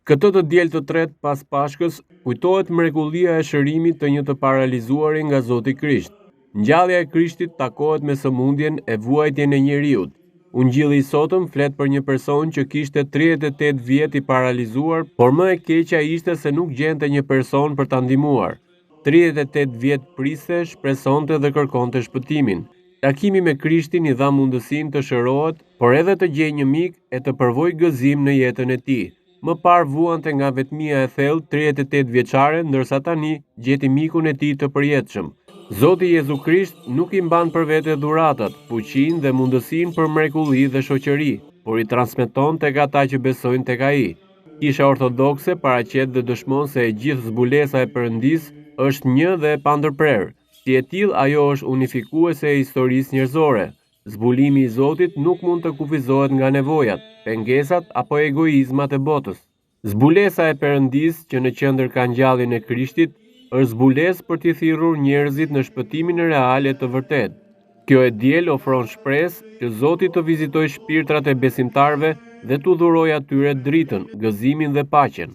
Këtë të diel të tretë pas Pashkës, kujtohet mrekullia e shërimit të një të paralizuari nga Zoti Krisht. Ngjallja e Krishtit takohet me sëmundjen e vuajtjen e njeriut. Ungjilli i sotëm flet për një person që kishte 38 vjet i paralizuar, por më e keqja ishte se nuk gjente një person për ta ndihmuar. 38 vjet priste, shpresonte dhe kërkonte shpëtimin. Takimi me Krishtin i dha mundësinë të shërohet, por edhe të gjejë një mik e të përvojë gëzim në jetën e tij. Më parë vuante nga vetmia e thellë 38 vjeçare, ndërsa tani gjeti mikun e tij të përjetshëm. Zoti Jezu Krisht nuk i mban për vete dhuratat, fuqinë dhe mundësinë për mrekulli dhe shoqëri, por i transmeton tek ata që besojnë tek ai. Kisha ortodokse paraqet dhe dëshmon se e gjithë zbulesa e Perëndisë është një dhe e pandërprerë. Si e tillë, ajo është unifikuese e historisë njerëzore. Zbulimi i Zotit nuk mund të kufizohet nga nevojat, pengesat apo egoizmat e botës. Zbulesa e Perëndisë që në qendër ka ngjalljen e Krishtit është zbulesë për t'i thirrur njerëzit në shpëtimin real e të vërtetë. Kjo e diel ofron shpresë që Zoti të vizitojë shpirtrat e besimtarëve dhe t'u dhurojë atyre dritën, gëzimin dhe paqen.